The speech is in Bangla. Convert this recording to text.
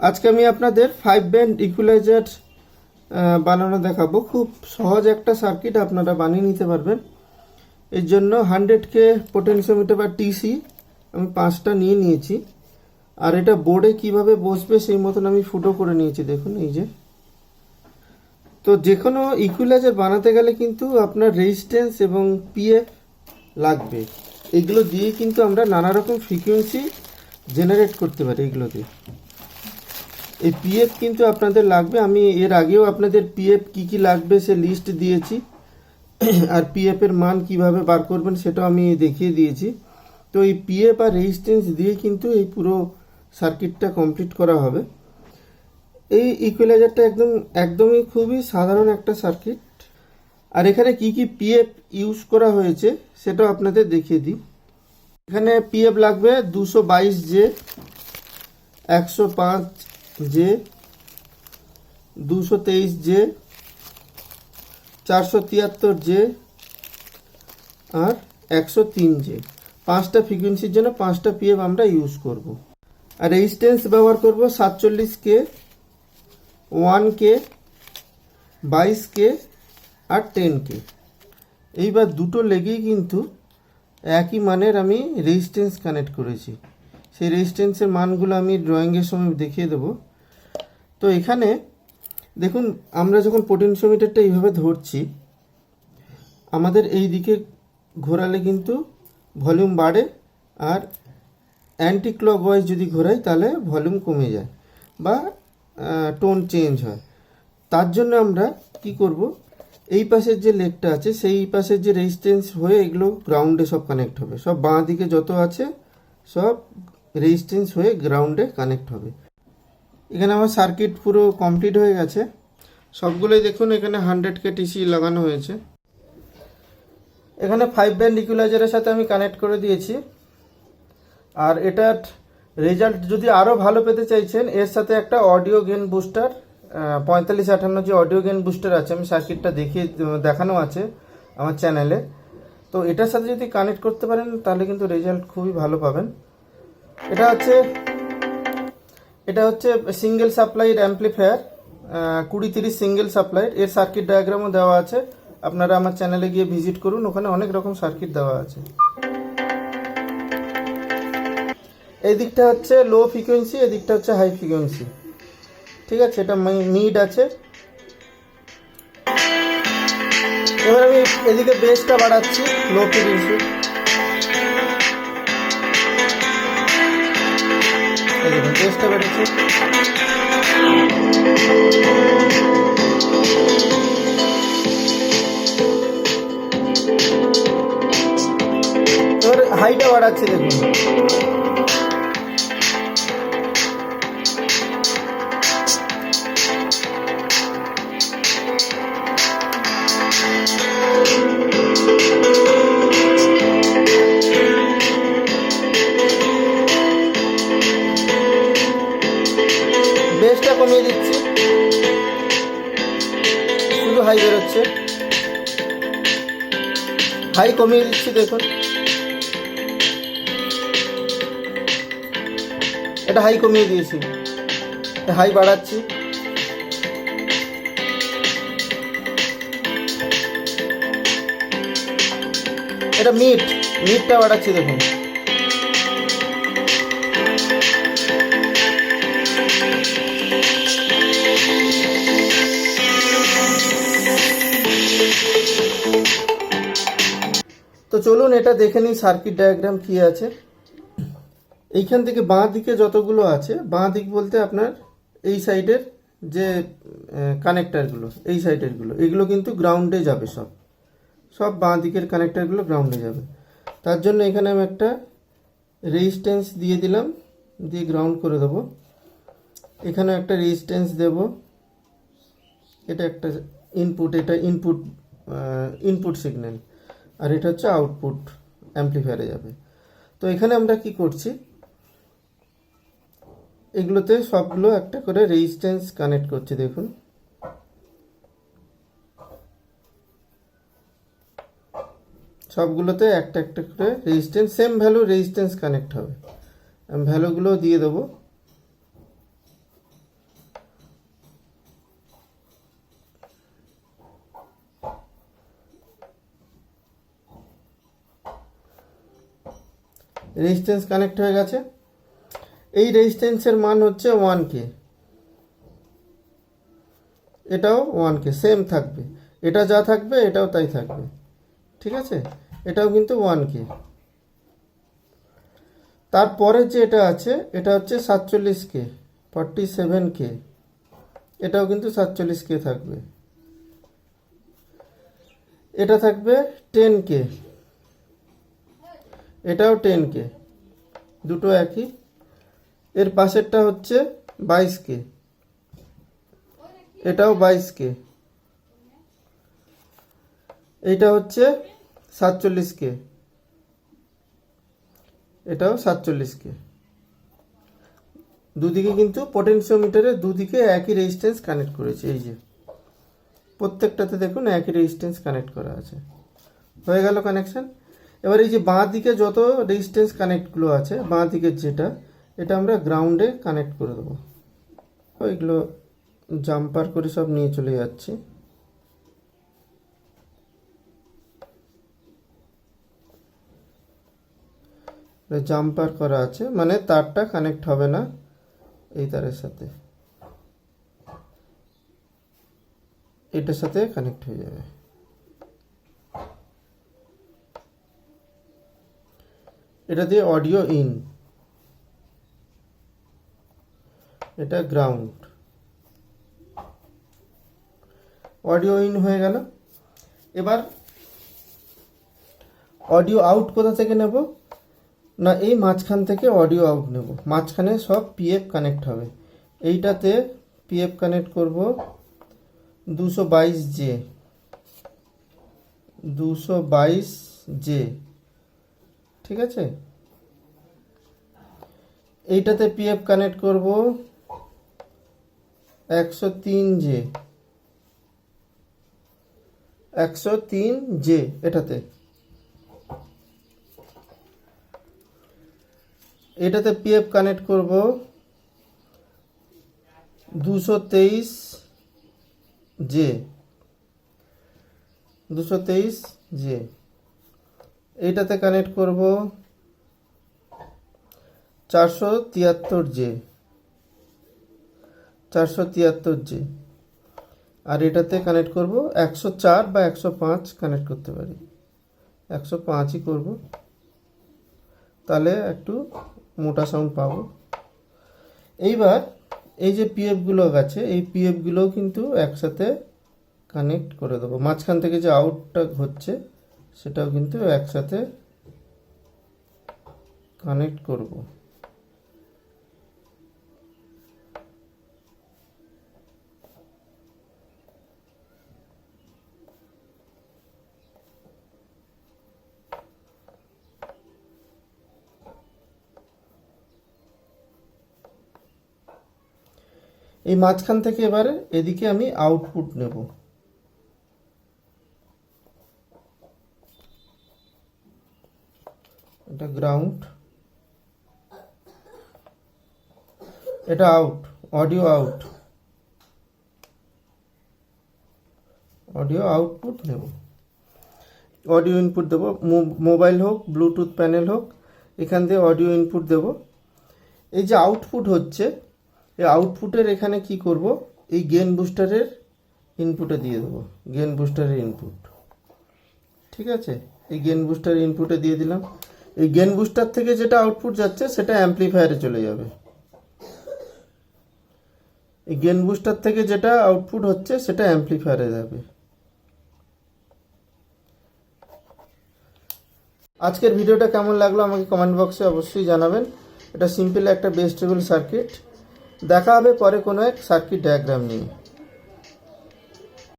আজকে আমি আপনাদের 5 ব্যান্ড ইকুয়ালাইজার বানানো দেখাবো। খুব সহজ একটা সার্কিট আপনারা বানিয়ে নিতে পারবেন। এর জন্য 100K পোটেনশিওমিটার বা টিসি আমি 5টা নিয়ে নিয়েছি। আর এটা বোর্ডে কিভাবে বসবে সেই মতন আমি ফুটো করে নিয়েছি, দেখুন এই যে। তো যে কোনো ইকুয়ালাইজার বানাতে গেলে কিন্তু আপনার রেজিস্ট্যান্স এবং পিএফ লাগবে। এগুলো দিয়ে কিন্তু আমরা নানা রকম ফ্রিকোয়েন্সি জেনারেট করতে পারি এগুলো দিয়ে। এই পিএফ কিন্তু আপনাদের লাগবে। আমি এর আগেও আপনাদের পিএফ কি লাগবে সে লিস্ট দিয়েছি, আর পিএফ এর মান কিভাবে বার করবেন সেটাও আমি দেখিয়ে দিয়েছি। তো এই পিএফ আর রেজিস্ট্যান্স দিয়ে কিন্তু এই পুরো সার্কিটটা কমপ্লিট করা হবে। এই ইকুয়ালাইজারটা একদমই খুবই সাধারণ একটা সার্কিট। আর এখানে কি পিএফ ইউজ করা হয়েছে সেটাও আপনাদের দেখিয়ে দিই। এখানে পিএফ লাগবে 222J, 105J, 223J, 473J আর 103J। 5টা ফ্রিকোয়েন্সির জন্য 5টা পিএফ আমরা ইউজ করব। আর রেজিস্ট্যান্স ব্যবহার করব 47K, 1K, 22K আর 10K। এইবার দুটো লেগেই কিন্তু একই মানের আমি রেজিস্ট্যান্স কানেক্ট করেছি। সেই রেজিস্ট্যান্সের মানগুলো আমি ড্রয়িংয়ের সময় দেখিয়ে দেবো। তো এখানে দেখুন, আমরা যখন পোটেনশিওমিটারটা এইভাবে ধরছি, আমাদের এই দিকে ঘোরালে কিন্তু ভলিউম বাড়ে, আর অ্যান্টি ক্লকওয়াইজ যদি ঘোরাই তাহলে ভলিউম কমে যায় বা টোন চেঞ্জ হয়। তার জন্য আমরা কি করব, এই পাশের যে লেগটা আছে সেই পাশের যে রেজিস্ট্যান্স হয়ে এগুলো গ্রাউন্ডে সব কানেক্ট হবে। সব বাঁ দিকে যত আছে সব রেজিস্ট্যান্স হয়ে গ্রাউন্ডে কানেক্ট হবে। এখানে আমার সার্কিট পুরো কমপ্লিট হয়ে গেছে। সবগুলোই দেখুন, এখানে 100K টিসি লাগানো হয়েছে। এখানে 5 ব্যান্ড ইকুয়ালাইজারের সাথে আমি কানেক্ট করে দিয়েছি। আর এটার রেজাল্ট যদি আরও ভালো পেতে চাইছেন, এর সাথে একটা অডিও গেন বুস্টার 4558 যে অডিও গেন বুস্টার আছে, আমি সার্কিটটা দেখানো আছে আমার চ্যানেলে। তো এটার সাথে যদি কানেক্ট করতে পারেন তাহলে কিন্তু রেজাল্ট খুবই ভালো পাবেন। এটা হচ্ছে single supplied amplifier, 20-30 single supplied. এর সার্কিট ডায়াগ্রামও দেওয়া আছে, আপনারা আমার চ্যানেলে গিয়ে ভিজিট করুন, ওখানে অনেক রকম সার্কিট দেওয়া আছে। এই দিকটা হচ্ছে লো ফ্রিকোয়েন্সি, এই দিকটা হচ্ছে হাই ফ্রিকোয়েন্সি। ঠিক আছে, এটা মিড আছে। এবার আমি এদিকে বেসটা বাড়াচ্ছি, লো ফ্রিকোয়েন্সি। বেসটা বেড়েছে। এবার হাইটা বাড়াচ্ছি, দেখুন। বেসটা কমিয়ে দিচ্ছি, শুধু হাই বেরোচ্ছে। হাই কমিয়ে দিচ্ছি, দেখুন। এটা হাই কমিয়ে দিয়েছি, হাই বাড়াচ্ছি। এটা মিডটা বাড়াচ্ছি, দেখুন। তো চলুন এটা দেখে নিই সার্কিট ডায়াগ্রাম কি আছে। এইখান থেকে বাঁ দিকে যতগুলো আছে, বাঁ দিক বলতে আপনার এই সাইডের যে কানেক্টারগুলো, এই সাইডেরগুলো, এগুলো কিন্তু গ্রাউন্ডে যাবে। সব বাঁ দিকের কানেক্টারগুলো গ্রাউন্ডে যাবে। তার জন্য এখানে আমি একটা রেজিস্ট্যান্স দিয়ে দিলাম, দিয়ে গ্রাউন্ড করে দেবো। এখানে একটা রেজিস্ট্যান্স দেব। এটা একটা ইনপুট, এটা ইনপুট সিগন্যাল, আর এটা হচ্ছে আউটপুট, অ্যাম্পলিফায়ারে যাবে। তো এখানে আমরা কি করছি, এগুলোতে সবগুলো একটা করে রেজিস্ট্যান্স কানেক্ট করছি, দেখুন। সবগুলোতে একটা একটা করে resistance, same value resistance connect হবে। আমি ভ্যালুগুলো দিয়ে দেবো। রেজিস্ট্যান্স কানেক্ট হয়ে গেছে। এই রেজিস্ট্যান্সের মান হচ্ছে 1K, এটাও 1K সেম থাকবে, এটা যা থাকবে এটাও তাই থাকবে, ঠিক আছে। এটাও কিন্তু 1K। তারপরে যে এটা আছে এটা হচ্ছে 47K, 47K, এটাও কিন্তু 47K থাকবে। এটা থাকবে 10K, এটাও 10K, দুটো একই। এর পাশেরটা হচ্ছে 22K, এটাও 22K। এইটা হচ্ছে 47K, এটাও 47K। দুদিকে কিন্তু পোটেনশিওমিটারের দুদিকে একই রেজিস্ট্যান্স কানেক্ট করেছে। এই যে প্রত্যেকটাতে দেখুন একই রেজিস্ট্যান্স কানেক্ট করা আছে। হয়ে গেল কানেকশন। এবার এই যে বাঁ দিকে যত রেজিস্ট্যান্স কানেক্টগুলো আছে, বাঁ দিকের যেটা, এটা আমরা গ্রাউন্ডে কানেক্ট করে দেবো। ওইগুলো জাম্পার করে সব নিয়ে চলে যাচ্ছি। জাম্পার করা আছে মানে তারটা কানেক্ট হবে না এই তারের সাথে, এটার সাথে কানেক্ট হয়ে যাবে। এটা দিয়ে অডিও ইন, এটা গ্রাউন্ড। অডিও ইন হয়ে গেল। এবার অডিও আউট কোথা থেকে নেব না, এই মাঝখান থেকে অডিও আউট নেব। মাঝখানে সব পিএফ কানেক্ট হবে। এইটাতে পিএফ কানেক্ট করব 222J, 222J, ঠিক আছে। এইটাতে পিএফ কানেক্ট করব 103J, 103J এটাতে। এটাতে পিএফ কানেক্ট করব 223J, 223J। এইটাতে কানেক্ট করব 473J, 473J। আর এটাতে কানেক্ট করব 104 বা 105 কানেক্ট করতে পারি, 105ই করব, তাহলে একটু মোটা সাউন্ড পাবো। এইবার এই যে পিএফগুলো আছে, এই পিএফগুলোও কিন্তু একসাথে কানেক্ট করে দেবো। মাঝখান থেকে যে আউটটা হচ্ছে সেটাও কিন্তু একসাথে কানেক্ট করব। এই মাঝখান থেকে এবারে এদিকে আমি আউটপুট নেব। এটা গ্রাউন্ড, এটা out, audio out, audio output নেব। অডিও ইনপুট দেবো, মোবাইল হোক ব্লুটুথ প্যানেল হোক, এখান দিয়ে অডিও ইনপুট দেব। এই যে আউটপুট হচ্ছে, এই আউটপুটের এখানে কি করব, এই গেন বুস্টারের ইনপুটে দিয়ে দেবো, গেন বুস্টারের ইনপুট, ঠিক আছে। এই গেন বুস্টার ইনপুটে দিয়ে দিলাম। এই গেন বুস্টার থেকে যেটা আউটপুট যাচ্ছে সেটা অ্যাম্পলিফায়ারে চলে যাবে। এই গেন বুস্টার থেকে যেটা আউটপুট হচ্ছে সেটা অ্যাম্পলিফায়ারে যাবে। আজকের ভিডিওটা কেমন লাগলো আমাকে কমেন্ট বক্সে অবশ্যই জানাবেন। এটা সিম্পল একটা বেস টেবিল সার্কিট। দেখা হবে পরে কোনো এক সার্কিট ডায়াগ্রাম নিয়ে।